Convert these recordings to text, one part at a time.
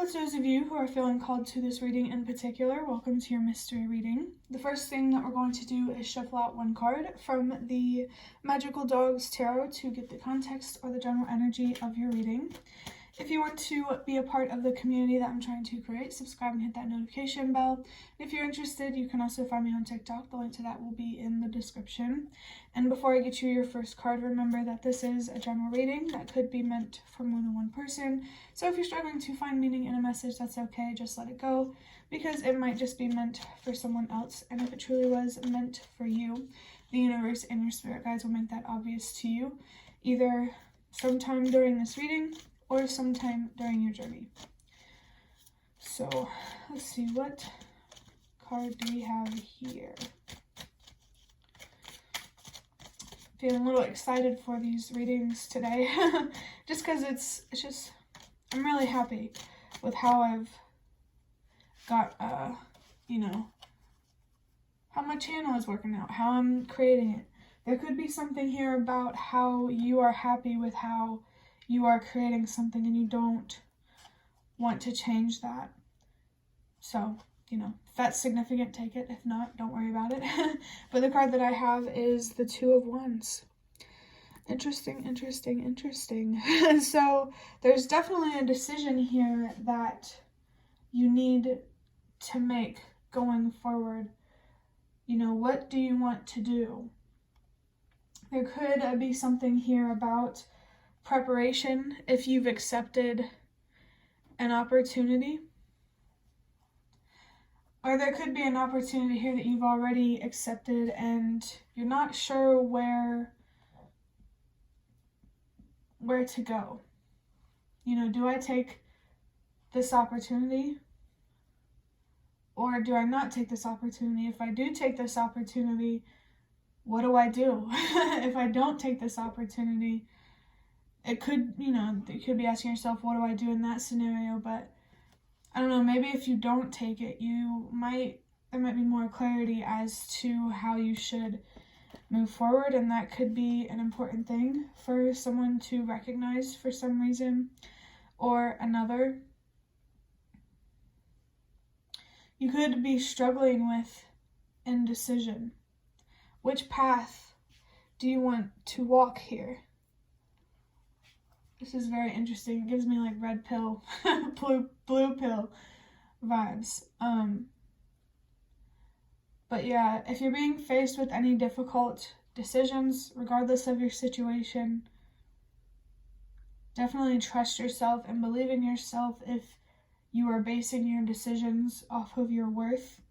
towards those of you who are feeling called to this reading in particular, welcome to your mystery reading. The first thing that we're going to do is shuffle out one card from the Magical Dogs Tarot to get the context or the general energy of your reading. If you want to be a part of the community that I'm trying to create, subscribe and hit that notification bell. If you're interested, you can also find me on TikTok. The link to that will be in the description. And before I get you your first card, remember that this is a general reading that could be meant for more than one person. So if you're struggling to find meaning in a message, that's okay. Just let it go, because it might just be meant for someone else. And if it truly was meant for you, the universe and your spirit guides will make that obvious to you, either sometime during this reading or sometime during your journey. So let's see, what card do we have here? Feeling a little excited for these readings today, just because it's just, I'm really happy with how I've got, how my channel is working out, how I'm creating it. There could be something here about how you are happy with how you are creating something and you don't want to change that. So, if that's significant, take it. If not, don't worry about it. But the card that I have is the Two of Wands. Interesting. So there's definitely a decision here that you need to make going forward. What do you want to do? There could be something here about preparation if you've accepted an opportunity. Or there could be an opportunity here that you've already accepted and you're not sure where to go. Do I take this opportunity or do I not take this opportunity? If I do take this opportunity, what do I do? If I don't take this opportunity, it could, you could be asking yourself, what do I do in that scenario? But I don't know, maybe if you don't take it, there might be more clarity as to how you should move forward, and that could be an important thing for someone to recognize for some reason or another. You could be struggling with indecision. Which path do you want to walk here? This is very interesting. It gives me like red pill, blue pill vibes. But yeah, if you're being faced with any difficult decisions, regardless of your situation, definitely trust yourself and believe in yourself if you are basing your decisions off of your worth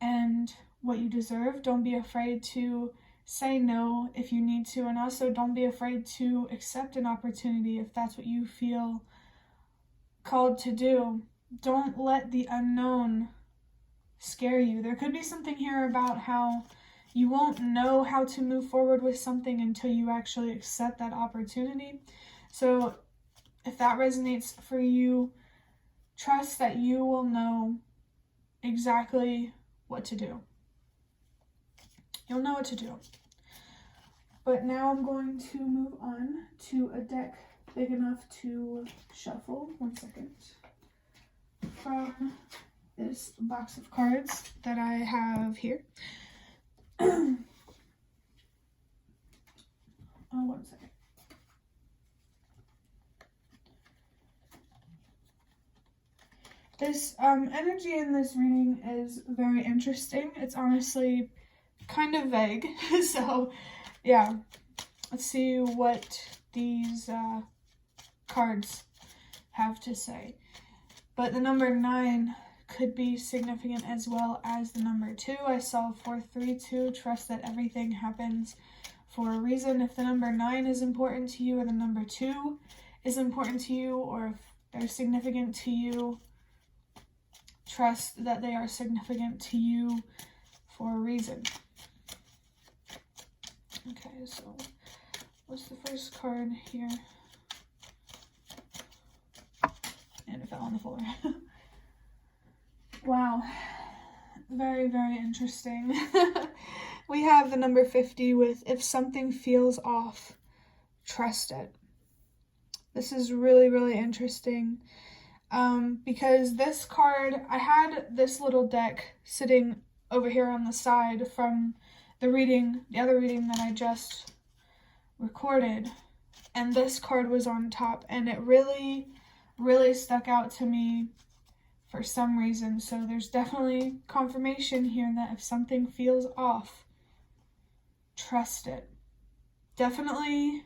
and what you deserve. Don't be afraid to say no if you need to, and also don't be afraid to accept an opportunity if that's what you feel called to do. Don't let the unknown scare you. There could be something here about how you won't know how to move forward with something until you actually accept that opportunity. So if that resonates for you, trust that you will know exactly what to do. You'll know what to do. But now I'm going to move on to a deck big enough to shuffle. 1 second. From this box of cards that I have here. Oh, 1 second. This energy in this reading is very interesting. It's honestly kind of vague. So yeah, let's see what these cards have to say. But the number 9 could be significant as well as the number 2. I saw 432, trust that everything happens for a reason. If the number 9 is important to you, or the number 2 is important to you, or if they're significant to you, trust that they are significant to you for a reason. Okay, so what's the first card here? And it fell on the floor. Wow. Very, very interesting. We have the number 50 with, if something feels off, trust it. This is really, really interesting. because this card, I had this little deck sitting over here on the side from the other reading that I just recorded, and this card was on top, and it really, really stuck out to me for some reason. So there's definitely confirmation here that if something feels off, trust it. Definitely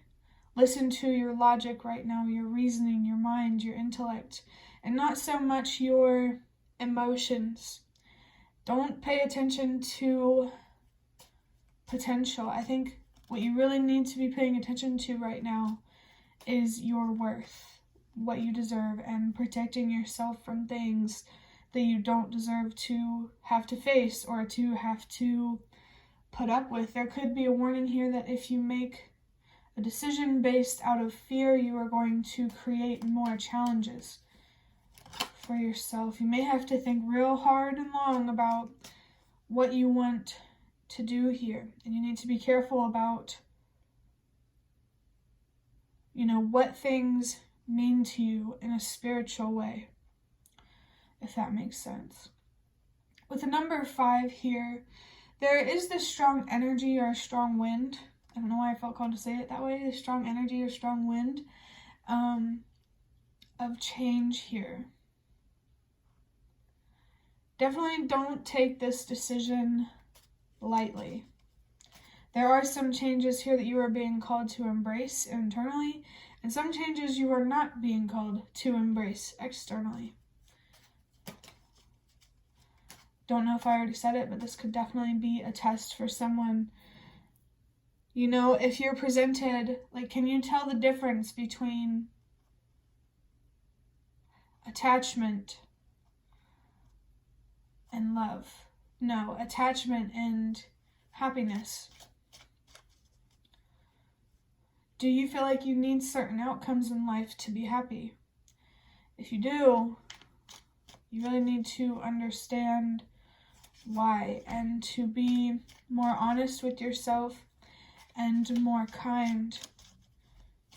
listen to your logic right now, your reasoning, your mind, your intellect, and not so much your emotions. Don't pay attention to potential. I think what you really need to be paying attention to right now is your worth, what you deserve, and protecting yourself from things that you don't deserve to have to face or to have to put up with. There could be a warning here that if you make a decision based out of fear, you are going to create more challenges for yourself. You may have to think real hard and long about what you want to do here, and you need to be careful about, what things mean to you in a spiritual way, if that makes sense. With the number 5 here, there is this strong energy or a strong wind. I don't know why I felt called to say it that way. The strong energy or strong wind of change here. Definitely don't take this decision lightly. There are some changes here that you are being called to embrace internally, and some changes you are not being called to embrace externally. Don't know if I already said it, but this could definitely be a test for someone. If you're presented, can you tell the difference between attachment and love? No, attachment and happiness. Do you feel like you need certain outcomes in life to be happy? If you do, you really need to understand why and to be more honest with yourself and more kind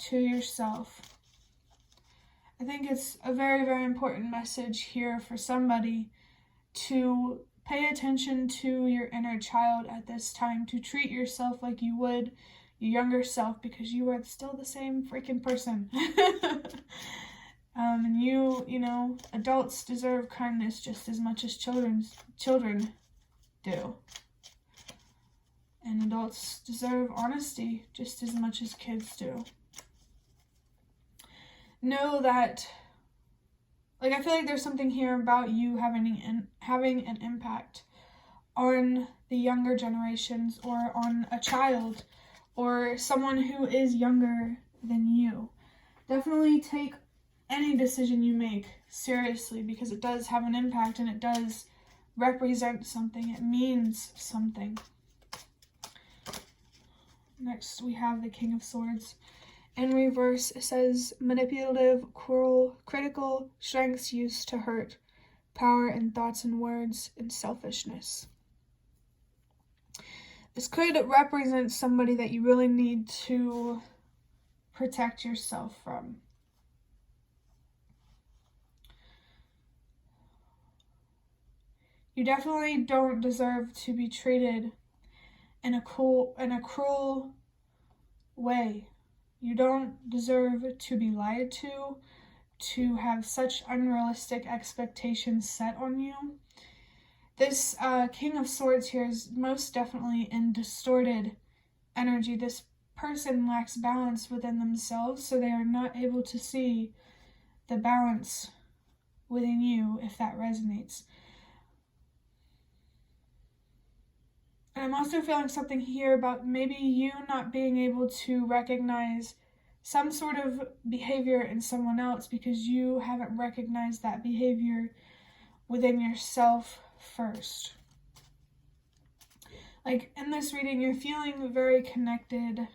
to yourself. I think it's a very, very important message here for somebody to pay attention to your inner child at this time, to treat yourself like you would your younger self, because you are still the same freaking person. And adults deserve kindness just as much as children do. And adults deserve honesty just as much as kids do. Know that, I feel like there's something here about you having an impact on the younger generations or on a child or someone who is younger than you. Definitely take any decision you make seriously, because it does have an impact and it does represent something. It means something. Next, we have the King of Swords. In reverse, it says manipulative, cruel, critical, strengths used to hurt, power in thoughts and words, and selfishness. This could represent somebody that you really need to protect yourself from. You definitely don't deserve to be treated in a cruel way. You don't deserve to be lied to have such unrealistic expectations set on you. This King of Swords here is most definitely in distorted energy. This person lacks balance within themselves, so they are not able to see the balance within you, if that resonates. And I'm also feeling something here about maybe you not being able to recognize some sort of behavior in someone else because you haven't recognized that behavior within yourself first. In this reading, you're feeling very connected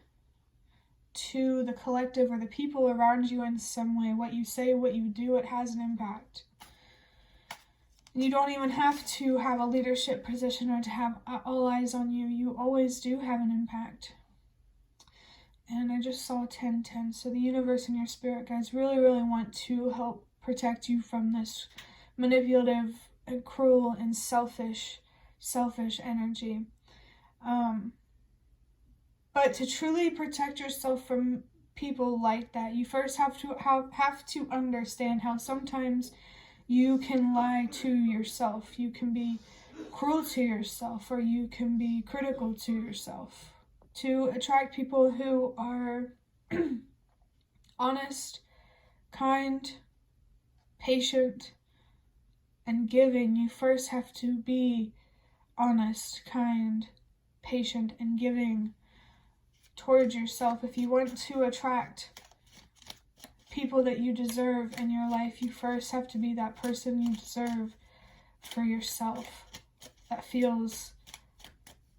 to the collective or the people around you in some way. What you say, what you do, it has an impact. You don't even have to have a leadership position or to have all eyes on you. You always do have an impact. And I just saw 10-10. So the universe and your spirit guides really, really want to help protect you from this manipulative and cruel and selfish energy. But to truly protect yourself from people like that, you first have to understand how sometimes you can lie to yourself. You can be cruel to yourself, or you can be critical to yourself. To attract people who are honest, kind, patient, and giving, you first have to be honest, kind, patient, and giving towards yourself. If you want to attract people that you deserve in your life, you first have to be that person you deserve for yourself. That feels,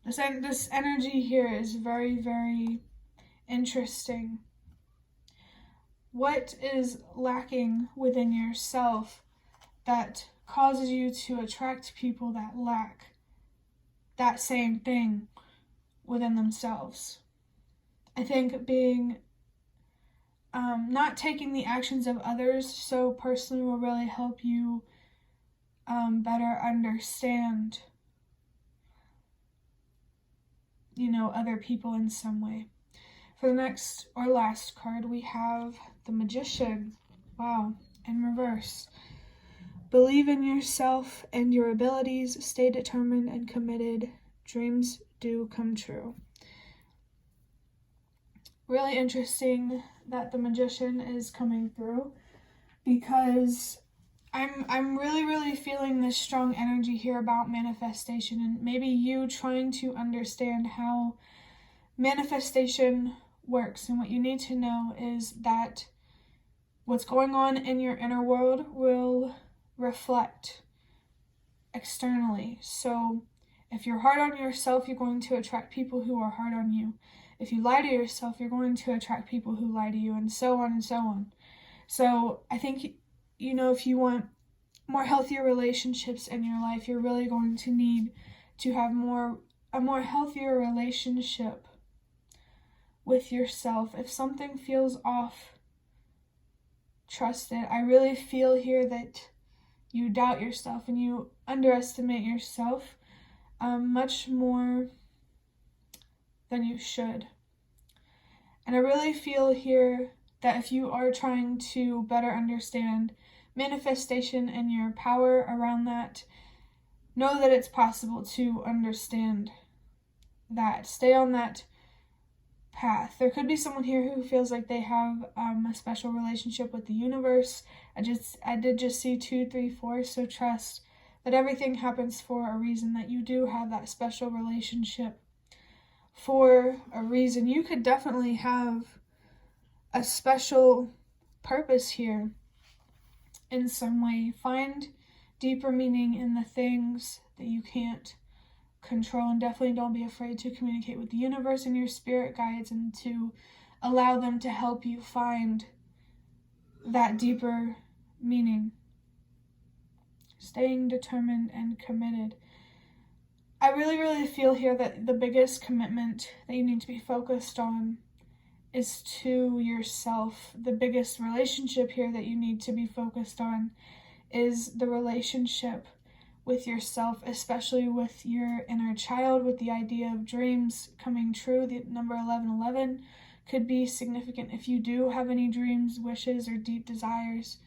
this energy here is very, very interesting. What is lacking within yourself that causes you to attract people that lack that same thing within themselves? I think being not taking the actions of others so personally will really help you better understand, other people in some way. For the next or last card, we have the Magician. Wow, in reverse. Believe in yourself and your abilities. Stay determined and committed. Dreams do come true. Really interesting that the Magician is coming through, because I'm really, really feeling this strong energy here about manifestation, and maybe you trying to understand how manifestation works. And what you need to know is that what's going on in your inner world will reflect externally. So if you're hard on yourself, you're going to attract people who are hard on you. If you lie to yourself, you're going to attract people who lie to you, and so on and so on. So I think, if you want more healthier relationships in your life, you're really going to need to have a more healthier relationship with yourself. If something feels off, trust it. I really feel here that you doubt yourself and you underestimate yourself much more than you should. And I really feel here that if you are trying to better understand manifestation and your power around that, know that it's possible to understand that. Stay on that path. There could be someone here who feels like they have a special relationship with the universe. I did just see 2, 3, 4, so trust that everything happens for a reason, that you do have that special relationship for a reason. You could definitely have a special purpose here in some way. Find deeper meaning in the things that you can't control, and definitely don't be afraid to communicate with the universe and your spirit guides, and to allow them to help you find that deeper meaning. Staying determined and committed. I really, really feel here that the biggest commitment that you need to be focused on is to yourself. The biggest relationship here that you need to be focused on is the relationship with yourself, especially with your inner child, with the idea of dreams coming true. The number 1111 could be significant. If you do have any dreams, wishes, or deep desires,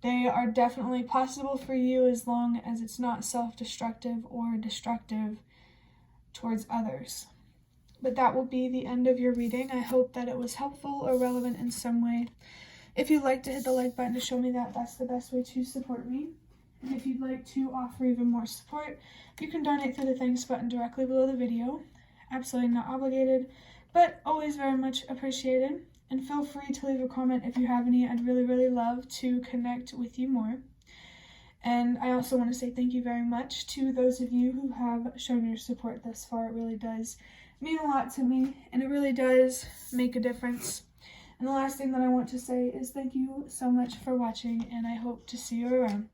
they are definitely possible for you, as long as it's not self-destructive or destructive towards others. But that will be the end of your reading. I hope that it was helpful or relevant in some way. If you'd like to hit the like button to show me that, that's the best way to support me. And if you'd like to offer even more support, you can donate through the thanks button directly below the video. Absolutely not obligated, but always very much appreciated. And feel free to leave a comment if you have any. I'd really, really love to connect with you more. And I also want to say thank you very much to those of you who have shown your support thus far. It really does mean a lot to me, and it really does make a difference. And the last thing that I want to say is thank you so much for watching, and I hope to see you around.